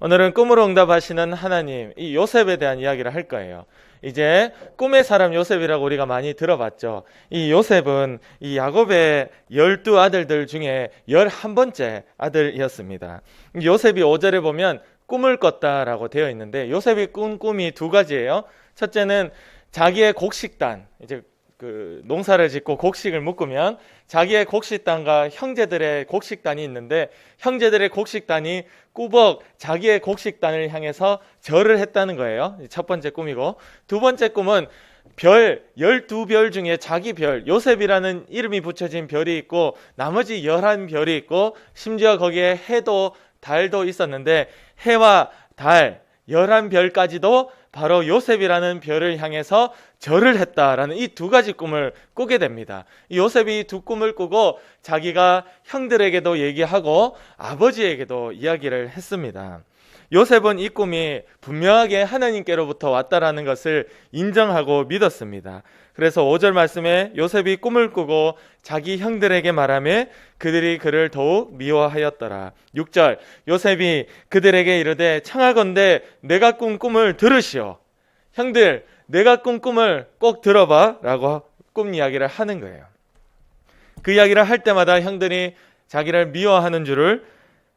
오늘은 꿈으로 응답하시는 하나님, 이 요셉에 대한 이야기를 할 거예요. 이제 꿈의 사람 요셉이라고 우리가 많이 들어봤죠. 이 요셉은 이 야곱의 12아들들 중에 11번째 아들이었습니다. 요셉이 5절에 보면 꿈을 꿨다라고 되어 있는데, 요셉이 꾼 꿈이 두 가지예요. 첫째는 자기의 곡식단, 이제 그 농사를 짓고 곡식을 묶으면 자기의 곡식단과 형제들의 곡식단이 있는데, 형제들의 곡식단이 꾸벅 자기의 곡식단을 향해서 절을 했다는 거예요. 첫 번째 꿈이고, 두 번째 꿈은 별 12별 중에 자기 별, 요셉이라는 이름이 붙여진 별이 있고 나머지 11별이 있고, 심지어 거기에 해도 달도 있었는데 해와 달 11별까지도 바로 요셉이라는 별을 향해서 절을 했다라는 이 두 가지 꿈을 꾸게 됩니다. 요셉이 두 꿈을 꾸고 자기가 형들에게도 얘기하고 아버지에게도 이야기를 했습니다. 요셉은 이 꿈이 분명하게 하나님께로부터 왔다라는 것을 인정하고 믿었습니다. 그래서 5절 말씀에 요셉이 꿈을 꾸고 자기 형들에게 말하며 그들이 그를 더욱 미워하였더라. 6절 요셉이 그들에게 이르되 청하건대 내가 꾼 꿈을 들으시오. 형들, 내가 꾼 꿈을 꼭 들어봐 라고 꿈 이야기를 하는 거예요. 그 이야기를 할 때마다 형들이 자기를 미워하는 줄을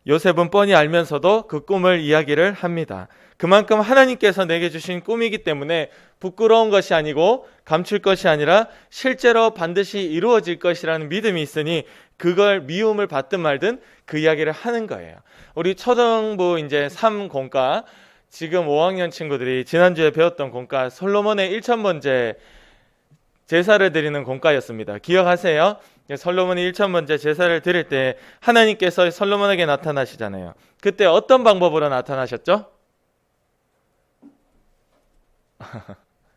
요셉은 뻔히 알면서도 그 꿈을 이야기를 합니다. 그만큼 하나님께서 내게 주신 꿈이기 때문에 부끄러운 것이 아니고 감출 것이 아니라 실제로 반드시 이루어질 것이라는 믿음이 있으니 그걸 미움을 받든 말든 그 이야기를 하는 거예요. 우리 초등부 이제 3공과 지금 5학년 친구들이 지난주에 배웠던 공과 솔로몬의 1000번째 제사를 드리는 공과였습니다. 기억하세요? 솔로몬이 1000번째 제사를 드릴 때 하나님께서 솔로몬에게 나타나시잖아요. 그때 어떤 방법으로 나타나셨죠?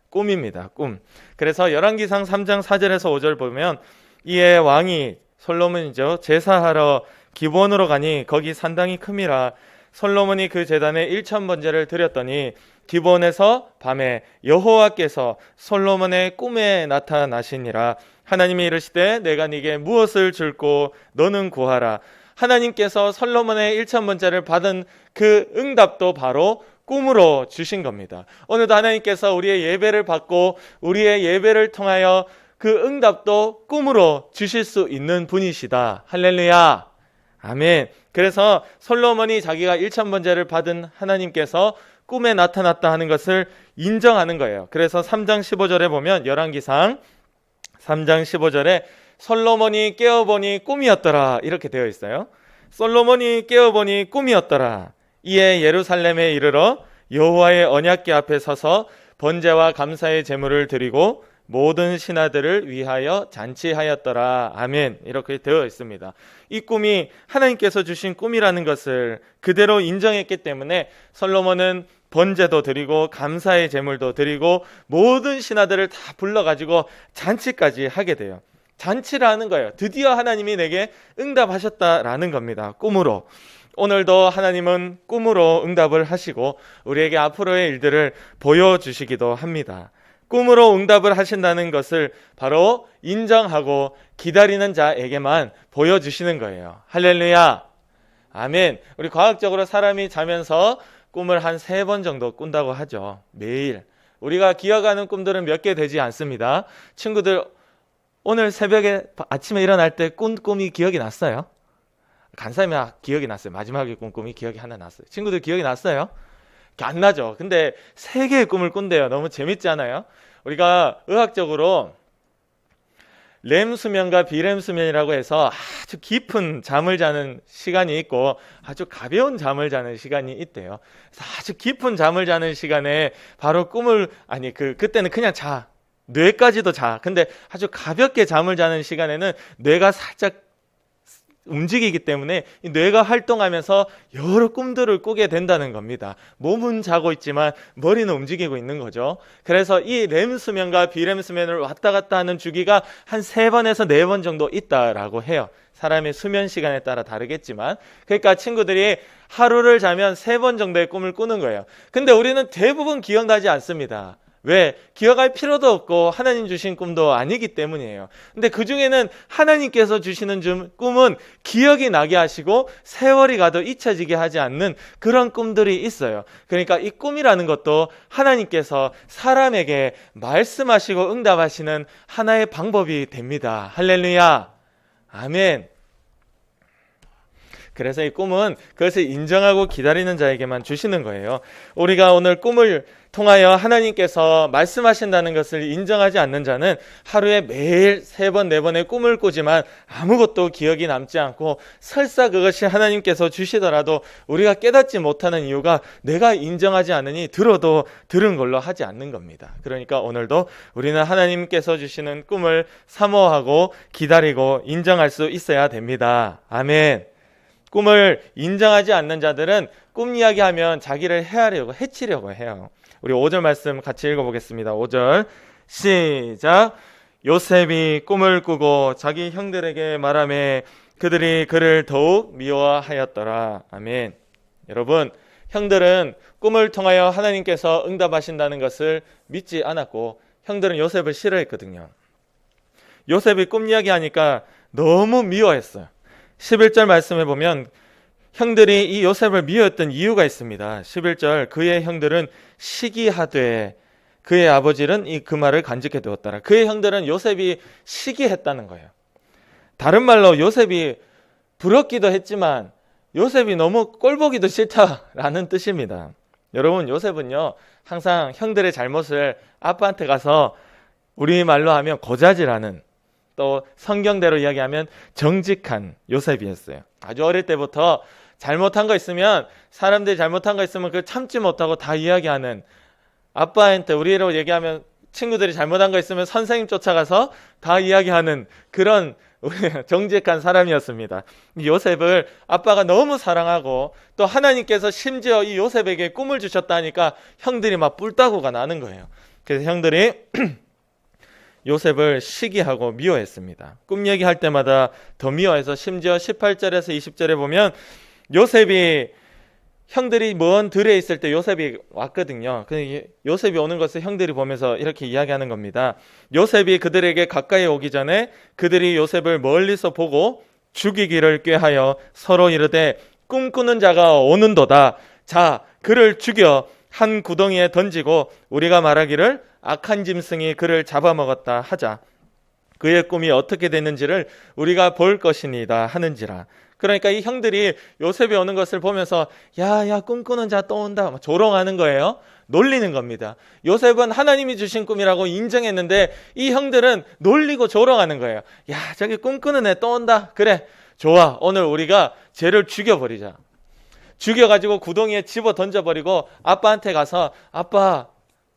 꿈입니다. 꿈. 그래서 열왕기상 3장 4절에서 5절 보면 이에 왕이 솔로몬이죠. 제사하러 기브온으로 가니 거기 산당이 큼이라 솔로몬이 그 제단에 1000번제를 드렸더니 기브온에서 밤에 여호와께서 솔로몬의 꿈에 나타나시니라. 하나님이 이르시되 내가 네게 무엇을 줄고 너는 구하라. 하나님께서 솔로몬의 1000번제를 받은 그 응답도 바로 꿈으로 주신 겁니다. 오늘도 하나님께서 우리의 예배를 받고 우리의 예배를 통하여 그 응답도 꿈으로 주실 수 있는 분이시다. 할렐루야. 아멘. 그래서 솔로몬이 자기가 1000번제를 받은 하나님께서 꿈에 나타났다 하는 것을 인정하는 거예요. 그래서 3장 15절에 보면 열왕기상 3장 15절에 솔로몬이 깨어보니 꿈이었더라 이렇게 되어 있어요. 솔로몬이 깨어보니 꿈이었더라. 이에 예루살렘에 이르러 여호와의 언약궤 앞에 서서 번제와 감사의 제물을 드리고 모든 신하들을 위하여 잔치하였더라. 아멘. 이렇게 되어 있습니다. 이 꿈이 하나님께서 주신 꿈이라는 것을 그대로 인정했기 때문에 솔로몬은 번제도 드리고 감사의 제물도 드리고 모든 신하들을 다 불러가지고 잔치까지 하게 돼요. 잔치를 하는 거예요. 드디어 하나님이 내게 응답하셨다라는 겁니다. 꿈으로. 오늘도 하나님은 꿈으로 응답을 하시고 우리에게 앞으로의 일들을 보여주시기도 합니다. 꿈으로 응답을 하신다는 것을 바로 인정하고 기다리는 자에게만 보여주시는 거예요. 할렐루야. 아멘. 우리 과학적으로 사람이 자면서 꿈을 한 3번 정도 꾼다고 하죠. 매일. 우리가 기억하는 꿈들은 몇 개 되지 않습니다. 친구들 오늘 새벽에 아침에 일어날 때 꾼 꿈이 기억이 났어요? 간사님이 기억이 났어요. 마지막에 꾼 꿈이 기억이 하나 났어요. 친구들 기억이 났어요? 안 나죠. 근데 3개의 꿈을 꾼대요. 너무 재밌지 않아요? 우리가 의학적으로 렘 수면과 비렘 수면이라고 해서 아주 깊은 잠을 자는 시간이 있고 아주 가벼운 잠을 자는 시간이 있대요. 그래서 아주 깊은 잠을 자는 시간에 바로 꿈을 그때는 그냥 자. 뇌까지도 자. 근데 아주 가볍게 잠을 자는 시간에는 뇌가 살짝 움직이기 때문에 이 뇌가 활동하면서 여러 꿈들을 꾸게 된다는 겁니다. 몸은 자고 있지만 머리는 움직이고 있는 거죠. 그래서 이 렘 수면과 비렘 수면을 왔다 갔다 하는 주기가 한 3번에서 4번 정도 있다라고 해요. 사람의 수면 시간에 따라 다르겠지만, 그러니까 친구들이 하루를 자면 3번 정도의 꿈을 꾸는 거예요. 근데 우리는 대부분 기억나지 않습니다. 왜? 기억할 필요도 없고 하나님 주신 꿈도 아니기 때문이에요. 근데 그 중에는 하나님께서 주시는 꿈은 기억이 나게 하시고 세월이 가도 잊혀지게 하지 않는 그런 꿈들이 있어요. 그러니까 이 꿈이라는 것도 하나님께서 사람에게 말씀하시고 응답하시는 하나의 방법이 됩니다. 할렐루야. 아멘. 그래서 이 꿈은 그것을 인정하고 기다리는 자에게만 주시는 거예요. 우리가 오늘 꿈을 통하여 하나님께서 말씀하신다는 것을 인정하지 않는 자는 하루에 매일 3번, 4번의 꿈을 꾸지만 아무것도 기억이 남지 않고 설사 그것이 하나님께서 주시더라도 우리가 깨닫지 못하는 이유가 내가 인정하지 않으니 들어도 들은 걸로 하지 않는 겁니다. 그러니까 오늘도 우리는 하나님께서 주시는 꿈을 사모하고 기다리고 인정할 수 있어야 됩니다. 아멘. 꿈을 인정하지 않는 자들은 꿈 이야기하면 자기를 헤아려고 해치려고 해요. 우리 5절 말씀 같이 읽어보겠습니다. 5절 시작. 요셉이 꿈을 꾸고 자기 형들에게 말하매 그들이 그를 더욱 미워하였더라. 아멘. 여러분, 형들은 꿈을 통하여 하나님께서 응답하신다는 것을 믿지 않았고 형들은 요셉을 싫어했거든요. 요셉이 꿈 이야기하니까 너무 미워했어요. 11절 말씀해 보면 형들이 이 요셉을 미워했던 이유가 있습니다. 11절 그의 형들은 시기하되 그의 아버지는 그 말을 간직해 두었더라. 그의 형들은 요셉이 시기했다는 거예요. 다른 말로 요셉이 부럽기도 했지만 요셉이 너무 꼴보기도 싫다라는 뜻입니다. 여러분, 요셉은요 항상 형들의 잘못을 아빠한테 가서 우리말로 하면 고자질하는, 또 성경대로 이야기하면 정직한 요셉이었어요. 아주 어릴 때부터 잘못한 거 있으면, 사람들이 잘못한 거 있으면 그걸 참지 못하고 다 이야기하는, 아빠한테 우리로 얘기하면 친구들이 잘못한 거 있으면 선생님 쫓아가서 다 이야기하는 그런 정직한 사람이었습니다. 요셉을 아빠가 너무 사랑하고 또 하나님께서 심지어 이 요셉에게 꿈을 주셨다니까 형들이 막 뿔따구가 나는 거예요. 그래서 형들이 요셉을 시기하고 미워했습니다. 꿈 얘기할 때마다 더 미워해서 심지어 18절에서 20절에 보면 요셉이, 형들이 먼 들에 있을 때 요셉이 왔거든요. 요셉이 오는 것을 형들이 보면서 이렇게 이야기하는 겁니다. 요셉이 그들에게 가까이 오기 전에 그들이 요셉을 멀리서 보고 죽이기를 꾀하여 서로 이르되 꿈꾸는 자가 오는도다. 자, 그를 죽여 한 구덩이에 던지고 우리가 말하기를 악한 짐승이 그를 잡아먹었다 하자. 그의 꿈이 어떻게 됐는지를 우리가 볼 것이니다 하는지라. 그러니까 이 형들이 요셉이 오는 것을 보면서 야 꿈꾸는 자 또 온다 조롱하는 거예요. 놀리는 겁니다. 요셉은 하나님이 주신 꿈이라고 인정했는데 이 형들은 놀리고 조롱하는 거예요. 야, 저기 꿈꾸는 애 또 온다. 그래, 좋아, 오늘 우리가 쟤를 죽여버리자. 죽여가지고 구덩이에 집어 던져버리고 아빠한테 가서 아빠,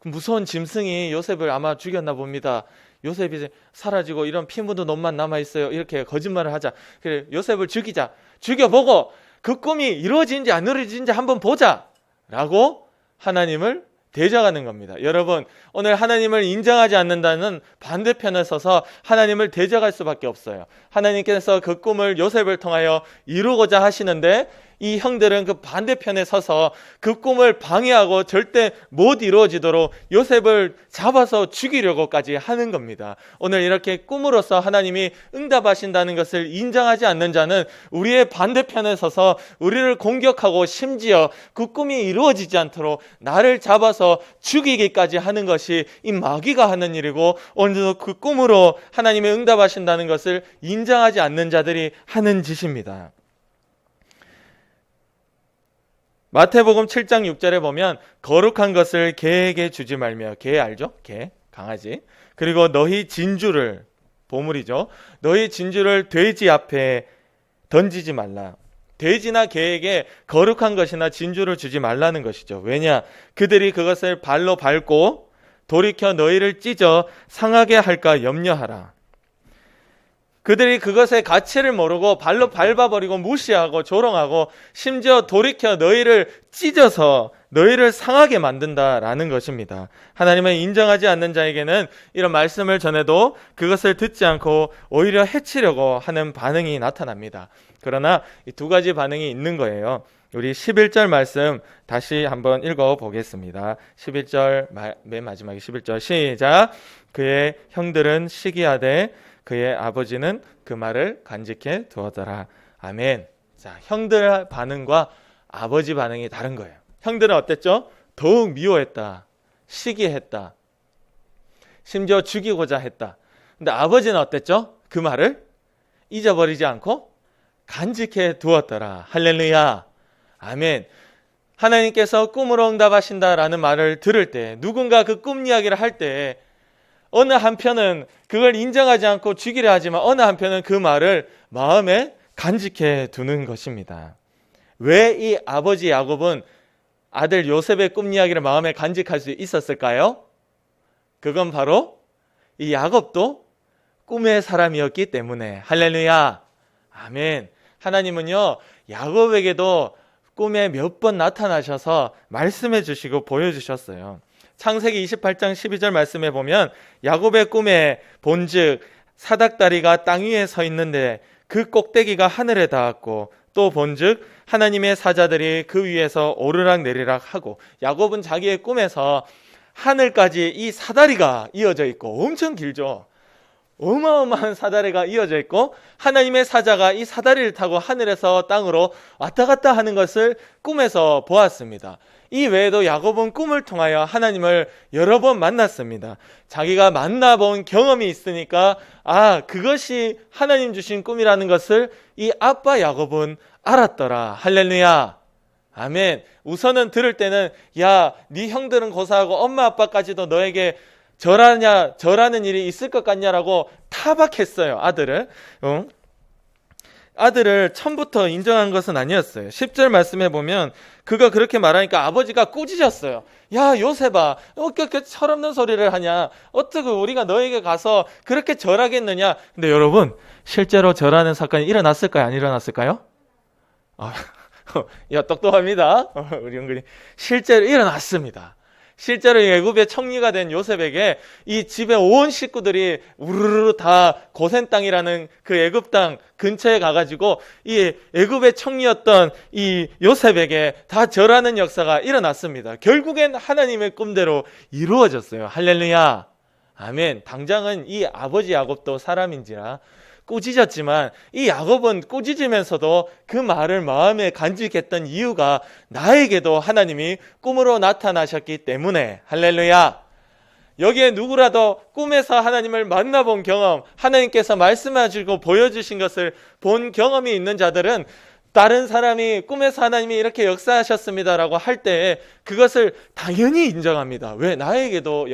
무서운 짐승이 요셉을 아마 죽였나 봅니다. 요셉이 사라지고 이런 피 묻은 옷만 남아있어요. 이렇게 거짓말을 하자. 그래, 요셉을 죽이자. 죽여보고 그 꿈이 이루어지는지 안 이루어지는지 한번 보자 라고 하나님을 대적하는 겁니다. 여러분, 오늘 하나님을 인정하지 않는다는 반대편에 서서 하나님을 대적할 수밖에 없어요. 하나님께서 그 꿈을 요셉을 통하여 이루고자 하시는데 이 형들은 그 반대편에 서서 그 꿈을 방해하고 절대 못 이루어지도록 요셉을 잡아서 죽이려고까지 하는 겁니다. 오늘 이렇게 꿈으로써 하나님이 응답하신다는 것을 인정하지 않는 자는 우리의 반대편에 서서 우리를 공격하고 심지어 그 꿈이 이루어지지 않도록 나를 잡아서 죽이기까지 하는 것이 이 마귀가 하는 일이고, 오늘도 그 꿈으로 하나님의 응답하신다는 것을 인정하지 않는 자들이 하는 짓입니다. 마태복음 7장 6절에 보면 거룩한 것을 개에게 주지 말며, 개 알죠? 개, 강아지. 그리고 너희 진주를, 보물이죠. 너희 진주를 돼지 앞에 던지지 말라. 돼지나 개에게 거룩한 것이나 진주를 주지 말라는 것이죠. 왜냐? 그들이 그것을 발로 밟고 돌이켜 너희를 찢어 상하게 할까 염려하라. 그들이 그것의 가치를 모르고 발로 밟아버리고 무시하고 조롱하고 심지어 돌이켜 너희를 찢어서 너희를 상하게 만든다라는 것입니다. 하나님을 인정하지 않는 자에게는 이런 말씀을 전해도 그것을 듣지 않고 오히려 해치려고 하는 반응이 나타납니다. 그러나 이 두 가지 반응이 있는 거예요. 우리 11절 말씀 다시 한번 읽어보겠습니다. 11절 맨 마지막에 11절 시작. 그의 형들은 시기하되 그의 아버지는 그 말을 간직해 두었더라. 아멘. 자, 형들 반응과 아버지 반응이 다른 거예요. 형들은 어땠죠? 더욱 미워했다. 시기했다. 심지어 죽이고자 했다. 근데 아버지는 어땠죠? 그 말을 잊어버리지 않고 간직해 두었더라. 할렐루야. 아멘. 하나님께서 꿈으로 응답하신다라는 말을 들을 때, 누군가 그 꿈 이야기를 할 때 어느 한편은 그걸 인정하지 않고 죽이려 하지만 어느 한편은 그 말을 마음에 간직해 두는 것입니다. 왜 이 아버지 야곱은 아들 요셉의 꿈 이야기를 마음에 간직할 수 있었을까요? 그건 바로 이 야곱도 꿈의 사람이었기 때문에. 할렐루야. 아멘. 하나님은요, 야곱에게도 꿈에 몇 번 나타나셔서 말씀해 주시고 보여주셨어요. 창세기 28장 12절 말씀에 보면 야곱의 꿈에 본즉 사닥다리가 땅 위에 서 있는데 그 꼭대기가 하늘에 닿았고, 또 본즉 하나님의 사자들이 그 위에서 오르락 내리락 하고, 야곱은 자기의 꿈에서 하늘까지 이 사다리가 이어져 있고, 엄청 길죠. 어마어마한 사다리가 이어져 있고 하나님의 사자가 이 사다리를 타고 하늘에서 땅으로 왔다 갔다 하는 것을 꿈에서 보았습니다. 이 외에도 야곱은 꿈을 통하여 하나님을 여러 번 만났습니다. 자기가 만나본 경험이 있으니까 그것이 하나님 주신 꿈이라는 것을 이 아빠 야곱은 알았더라. 할렐루야. 아멘. 우선은 들을 때는 네 형들은 고사하고 엄마 아빠까지도 너에게 절하는 일이 있을 것 같냐라고 타박했어요. 아들을 처음부터 인정한 것은 아니었어요. 10절 말씀해 보면 그가 그렇게 말하니까 아버지가 꾸짖었어요. 야 요셉아, 어떻게 철없는 소리를 하냐, 어떻게 우리가 너에게 가서 그렇게 절하겠느냐. 근데 여러분, 실제로 절하는 사건이 일어났을까요? 안 일어났을까요? 똑똑합니다. 우리 은근히 실제로 일어났습니다. 실제로 애굽의 총리가 된 요셉에게 이 집의 온 식구들이 우르르 다 고센 땅이라는 그 애굽 땅 근처에 가가지고 이 애굽의 총리였던 이 요셉에게 다 절하는 역사가 일어났습니다. 결국엔 하나님의 꿈대로 이루어졌어요. 할렐루야. 아멘. 당장은 이 아버지 야곱도 사람인지라 꾸짖었지만 이 야곱은 꾸짖으면서도 그 말을 마음에 간직했던 이유가 나에게도 하나님이 꿈으로 나타나셨기 때문에. 할렐루야. 여기에 누구라도 꿈에서 하나님을 만나본 경험, 하나님께서 말씀하시고 보여주신 것을 본 경험이 있는 자들은 다른 사람이 꿈에서 하나님이 이렇게 역사하셨습니다라고 할 때 그것을 당연히 인정합니다. 왜? 나에게도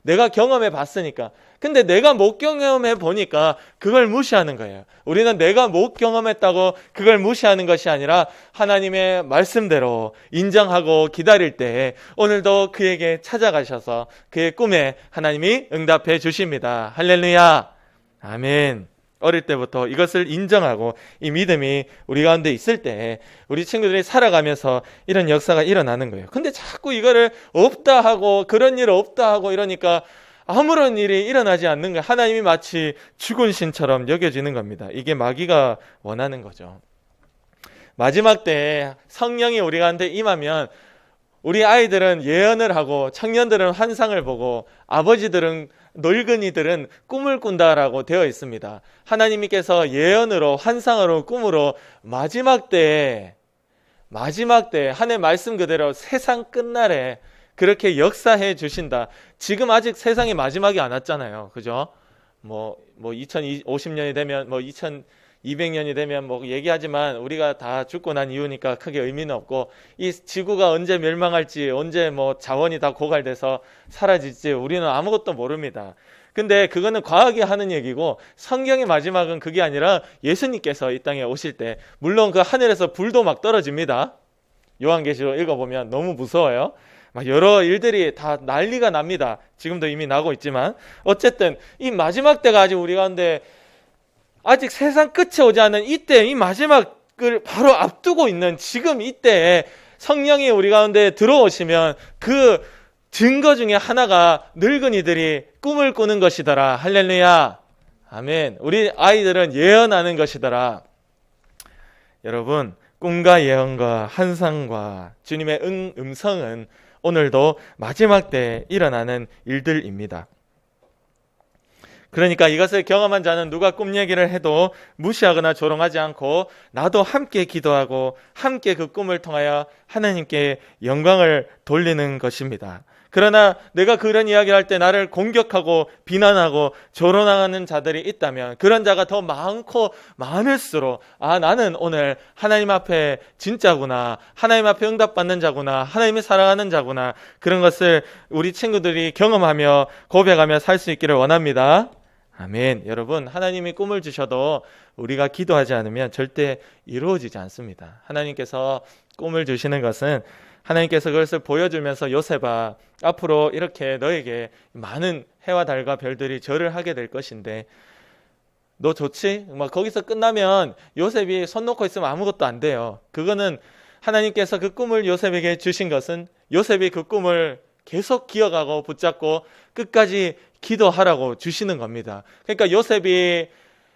내가 경험해 봤으니까. 근데 내가 못 경험해 보니까 그걸 무시하는 거예요. 우리는 내가 못 경험했다고 그걸 무시하는 것이 아니라 하나님의 말씀대로 인정하고 기다릴 때 오늘도 그에게 찾아가셔서 그의 꿈에 하나님이 응답해 주십니다. 할렐루야. 아멘. 어릴 때부터 이것을 인정하고 이 믿음이 우리 가운데 있을 때 우리 친구들이 살아가면서 이런 역사가 일어나는 거예요. 근데 자꾸 이거를 없다 하고 그런 일 없다 하고 이러니까 아무런 일이 일어나지 않는 거예요. 하나님이 마치 죽은 신처럼 여겨지는 겁니다. 이게 마귀가 원하는 거죠. 마지막 때에 성령이 우리 가운데 임하면 우리 아이들은 예언을 하고 청년들은 환상을 보고 아버지들은 늙은이들은 꿈을 꾼다라고 되어 있습니다. 하나님께서 예언으로 환상으로 꿈으로 마지막 때에 하나님의 말씀 그대로 세상 끝날에 그렇게 역사해 주신다. 지금 아직 세상이 마지막이 안 왔잖아요. 그죠? 2050년이 되면 2200년이 되면 얘기하지만 우리가 다 죽고 난 이후니까 크게 의미는 없고 이 지구가 언제 멸망할지 언제 자원이 다 고갈돼서 사라질지 우리는 아무것도 모릅니다. 근데 그거는 과학이 하는 얘기고 성경의 마지막은 그게 아니라 예수님께서 이 땅에 오실 때 물론 그 하늘에서 불도 막 떨어집니다. 요한계시록 읽어보면 너무 무서워요. 막 여러 일들이 다 난리가 납니다. 지금도 이미 나고 있지만 어쨌든 이 마지막 때가 아직 우리 가운데 아직 세상 끝이 오지 않은 이때 이 마지막을 바로 앞두고 있는 지금 이때에 성령이 우리 가운데 들어오시면 그 증거 중에 하나가 늙은이들이 꿈을 꾸는 것이더라. 할렐루야. 아멘. 우리 아이들은 예언하는 것이더라. 여러분, 꿈과 예언과 환상과 주님의 음성은 오늘도 마지막 때에 일어나는 일들입니다. 그러니까 이것을 경험한 자는 누가 꿈 얘기를 해도 무시하거나 조롱하지 않고 나도 함께 기도하고 함께 그 꿈을 통하여 하나님께 영광을 돌리는 것입니다. 그러나 내가 그런 이야기를 할 때 나를 공격하고 비난하고 조롱하는 자들이 있다면 그런 자가 더 많고 많을수록 나는 오늘 하나님 앞에 진짜구나, 하나님 앞에 응답받는 자구나, 하나님이 사랑하는 자구나, 그런 것을 우리 친구들이 경험하며 고백하며 살 수 있기를 원합니다. 아멘. 여러분, 하나님이 꿈을 주셔도 우리가 기도하지 않으면 절대 이루어지지 않습니다. 하나님께서 꿈을 주시는 것은 하나님께서 그것을 보여주면서 요셉아, 앞으로 이렇게 너에게 많은 해와 달과 별들이 절을 하게 될 것인데 너 좋지? 거기서 끝나면 요셉이 손 놓고 있으면 아무것도 안 돼요. 그거는 하나님께서 그 꿈을 요셉에게 주신 것은 요셉이 그 꿈을 계속 기억하고 붙잡고 끝까지 기도하라고 주시는 겁니다. 그러니까 요셉이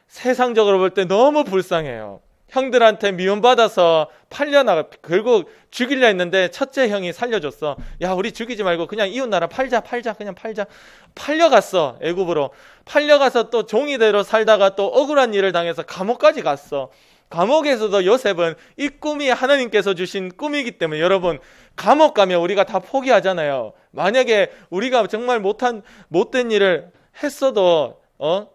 세상적으로 볼 때 너무 불쌍해요. 형들한테 미움받아서 팔려나가, 결국 죽이려 했는데 첫째 형이 살려줬어. 야, 우리 죽이지 말고 그냥 이웃나라 팔자, 그냥 팔자. 팔려갔어. 애굽으로 팔려가서 또 종이대로 살다가 또 억울한 일을 당해서 감옥까지 갔어. 감옥에서도 요셉은 이 꿈이 하나님께서 주신 꿈이기 때문에, 여러분, 감옥 가면 우리가 다 포기하잖아요. 만약에 우리가 정말 못된 일을 했어도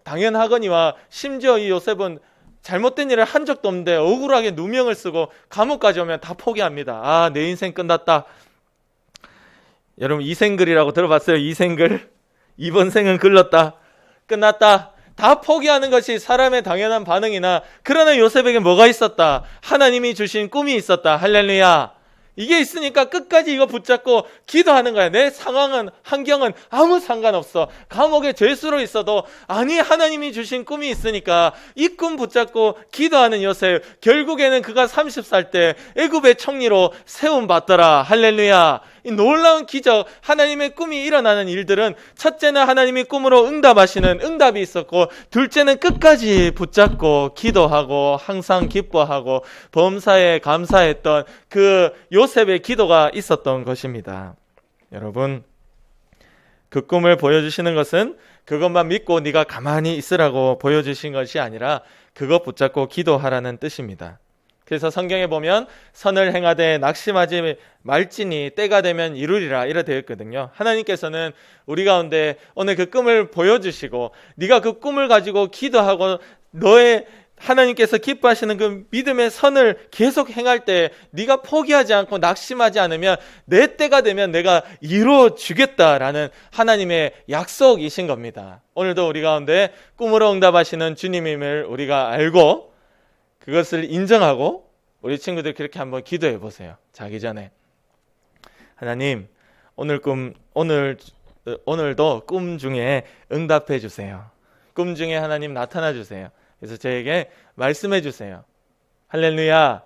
당연하거니와, 심지어 이 요셉은 잘못된 일을 한 적도 없는데 억울하게 누명을 쓰고 감옥까지 오면 다 포기합니다. 내 인생 끝났다. 여러분, 이생글이라고 들어봤어요? 이생글? 이번 생은 글렀다. 끝났다. 다 포기하는 것이 사람의 당연한 반응이나, 그러나 요셉에게 뭐가 있었다? 하나님이 주신 꿈이 있었다. 할렐루야. 이게 있으니까 끝까지 이거 붙잡고 기도하는 거야. 내 상황은, 환경은 아무 상관없어. 감옥에 죄수로 있어도 하나님이 주신 꿈이 있으니까 이 꿈 붙잡고 기도하는 요셉. 결국에는 그가 30살 때 애굽의 총리로 세움받더라. 할렐루야. 이 놀라운 기적, 하나님의 꿈이 일어나는 일들은, 첫째는 하나님이 꿈으로 응답하시는 응답이 있었고, 둘째는 끝까지 붙잡고 기도하고 항상 기뻐하고 범사에 감사했던 그 요셉의 기도가 있었던 것입니다. 여러분, 그 꿈을 보여주시는 것은 그것만 믿고 네가 가만히 있으라고 보여주신 것이 아니라 그것 붙잡고 기도하라는 뜻입니다. 그래서 성경에 보면 선을 행하되 낙심하지 말지니 때가 되면 이루리라, 이래 되어 있거든요. 하나님께서는 우리 가운데 오늘 그 꿈을 보여주시고, 네가 그 꿈을 가지고 기도하고 너의 하나님께서 기뻐하시는 그 믿음의 선을 계속 행할 때 네가 포기하지 않고 낙심하지 않으면 내 때가 되면 내가 이루어 주겠다라는 하나님의 약속이신 겁니다. 오늘도 우리 가운데 꿈으로 응답하시는 주님임을 우리가 알고 그것을 인정하고 우리 친구들 그렇게 한번 기도해 보세요. 자기 전에. 하나님, 오늘도 꿈 중에 응답해 주세요. 꿈 중에 하나님 나타나 주세요. 그래서 저에게 말씀해 주세요. 할렐루야.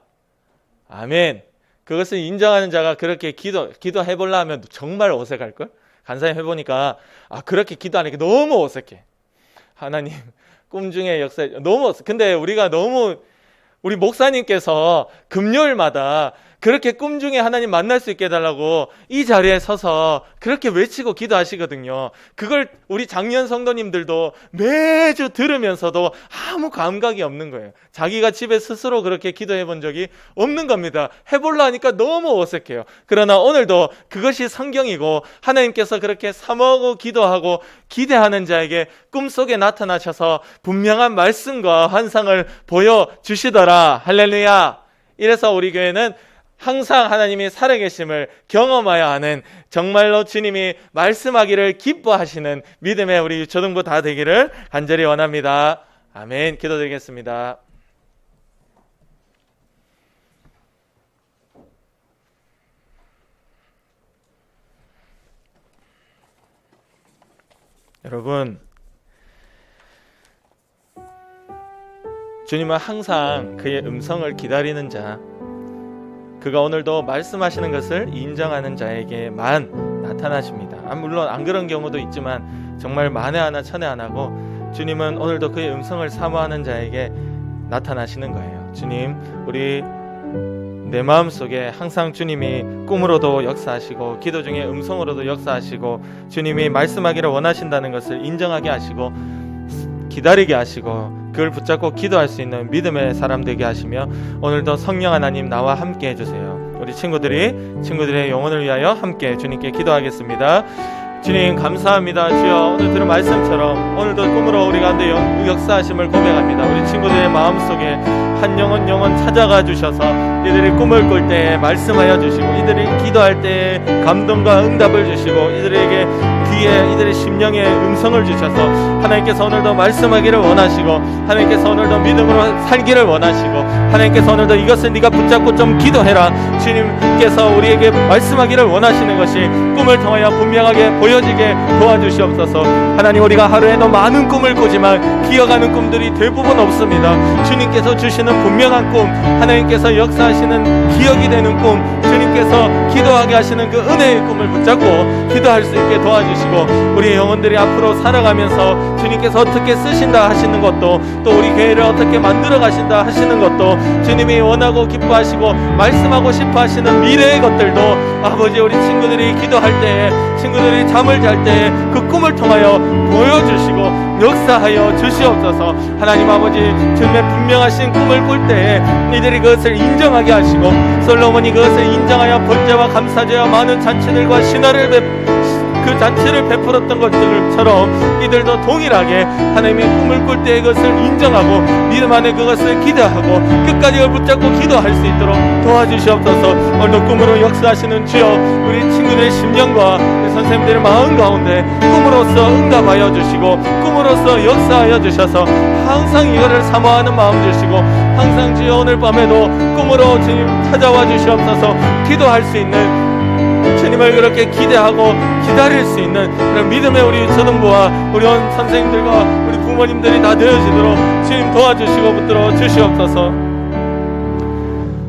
아멘. 그것을 인정하는 자가 그렇게 기도해 보려 하면 정말 어색할걸? 간사히 해보니까 그렇게 기도하니까 너무 어색해. 하나님, 꿈 중에 역사 너무 어색. 근데 우리 목사님께서 금요일마다 그렇게 꿈 중에 하나님 만날 수 있게 해달라고 이 자리에 서서 그렇게 외치고 기도하시거든요. 그걸 우리 장년 성도님들도 매주 들으면서도 아무 감각이 없는 거예요. 자기가 집에 스스로 그렇게 기도해 본 적이 없는 겁니다. 해보려 하니까 너무 어색해요. 그러나 오늘도 그것이 성경이고 하나님께서 그렇게 사모하고 기도하고 기대하는 자에게 꿈속에 나타나셔서 분명한 말씀과 환상을 보여주시더라. 할렐루야. 이래서 우리 교회는 항상 하나님이 살아계심을 경험해야 하는, 정말로 주님이 말씀하기를 기뻐하시는 믿음의 우리 초등부 다 되기를 간절히 원합니다. 아멘. 기도드리겠습니다. 여러분, 주님은 항상 그의 음성을 기다리는 자, 그가 오늘도 말씀하시는 것을 인정하는 자에게만 나타나십니다. 물론 안 그런 경우도 있지만 정말 만에 하나 천에 하나고, 주님은 오늘도 그의 음성을 사모하는 자에게 나타나시는 거예요. 주님, 우리 내 마음속에 항상 주님이 꿈으로도 역사하시고 기도 중에 음성으로도 역사하시고 주님이 말씀하기를 원하신다는 것을 인정하게 하시고 기다리게 하시고 그걸 붙잡고 기도할 수 있는 믿음의 사람 되게 하시며 오늘도 성령 하나님 나와 함께 해주세요. 우리 친구들의 영혼을 위하여 함께 주님께 기도하겠습니다. 주님 감사합니다. 주여 오늘 들은 말씀처럼 오늘도 꿈으로 우리 가운데 역사하심을 고백합니다. 우리 친구들의 마음속에 한 영혼 찾아가 주셔서 이들이 꿈을 꿀 때 말씀하여 주시고 이들이 기도할 때 감동과 응답을 주시고 이들에게 귀에 이들의 심령에 음성을 주셔서 하나님께서 오늘도 말씀하기를 원하시고 하나님께서 오늘도 믿음으로 살기를 원하시고 하나님께서 오늘도 이것을 네가 붙잡고 좀 기도해라 주님께서 우리에게 말씀하기를 원하시는 것이 꿈을 통하여 분명하게 보여지게 도와주시옵소서. 하나님 우리가 하루에도 많은 꿈을 꾸지만 기억하는 꿈들이 대부분 없습니다. 주님께서 주시는 분명한 꿈 하나님께서 역사하시는 기억이 되는 꿈 주님께서 기도하게 하시는 그 은혜의 꿈을 붙잡고 기도할 수 있게 도와주시고 우리 영혼들이 앞으로 살아가면서 주님께서 어떻게 쓰신다 하시는 것도 또 우리 교회를 어떻게 만들어 가신다 하시는 것도 주님이 원하고 기뻐하시고 말씀하고 싶어 하시는 미래의 것들도 아버지 우리 친구들이 기도할 때에 친구들이 잠을 잘 때에 그 꿈을 통하여 보여주시고 역사하여 주시옵소서. 하나님 아버지 주님의 분명하신 꿈을 꿀 때에 이들이 그것을 인정하게 하시고 솔로몬이 그것을 인정하여 번제와 감사제와 많은 잔치들과 신화를 그 잔치를 베풀었던 것들처럼 이들도 동일하게 하나님의 꿈을 꿀 때 그것을 인정하고 믿음 안에 그것을 기대하고 끝까지 그걸 붙잡고 기도할 수 있도록 도와주시옵소서. 오늘도 꿈으로 역사하시는 주여 우리 친구들의 심령과 우리 선생님들의 마음 가운데 꿈으로써 응답하여 주시고 꿈으로써 역사하여 주셔서 항상 이거를 사모하는 마음 주시고 항상 주여 오늘 밤에도 꿈으로 주님 찾아와 주시옵소서. 기도할 수 있는 주님을 그렇게 기대하고 기다릴 수 있는 그런 믿음의 우리 초등부와 우리 온 선생님들과 우리 부모님들이 다 되어지도록 주님 도와주시고 붙들어 주시옵소서.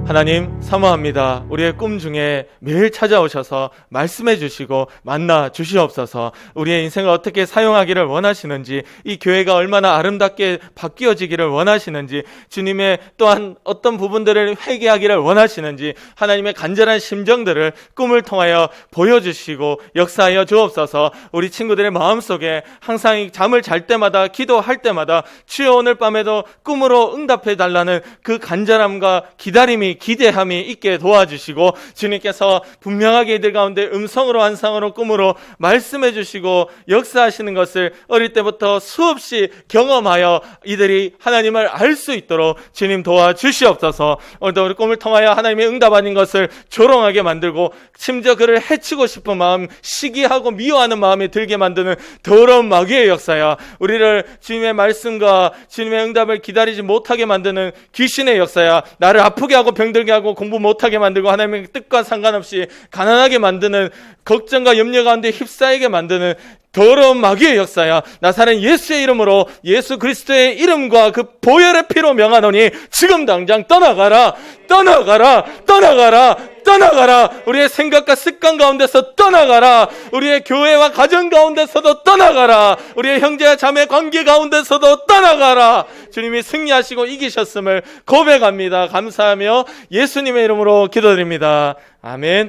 하나님 사모합니다. 우리의 꿈 중에 매일 찾아오셔서 말씀해 주시고 만나 주시옵소서. 우리의 인생을 어떻게 사용하기를 원하시는지 이 교회가 얼마나 아름답게 바뀌어지기를 원하시는지 주님의 또한 어떤 부분들을 회개하기를 원하시는지 하나님의 간절한 심정들을 꿈을 통하여 보여주시고 역사하여 주옵소서. 우리 친구들의 마음속에 항상 잠을 잘 때마다 기도할 때마다 주여 오늘 밤에도 꿈으로 응답해 달라는 그 간절함과 기대함이 있게 도와주시고 주님께서 분명하게 이들 가운데 음성으로 환상으로 꿈으로 말씀해 주시고 역사하시는 것을 어릴 때부터 수없이 경험하여 이들이 하나님을 알 수 있도록 주님 도와주시옵소서. 오늘도 우리 꿈을 통하여 하나님의 응답 아닌 것을 조롱하게 만들고 심지어 그를 해치고 싶은 마음 시기하고 미워하는 마음이 들게 만드는 더러운 마귀의 역사야 우리를 주님의 말씀과 주님의 응답을 기다리지 못하게 만드는 귀신의 역사야 나를 아프게 하고 병들게 하고 공부 못하게 만들고 하나님의 뜻과 상관없이 가난하게 만드는 걱정과 염려 가운데 휩싸이게 만드는 더러운 마귀의 역사야. 나사렛 예수의 이름으로 예수 그리스도의 이름과 그 보혈의 피로 명하노니 지금 당장 떠나가라. 우리의 생각과 습관 가운데서 떠나가라. 우리의 교회와 가정 가운데서도 떠나가라. 우리의 형제와 자매 관계 가운데서도 떠나가라. 주님이 승리하시고 이기셨음을 고백합니다. 감사하며 예수님의 이름으로 기도드립니다. 아멘.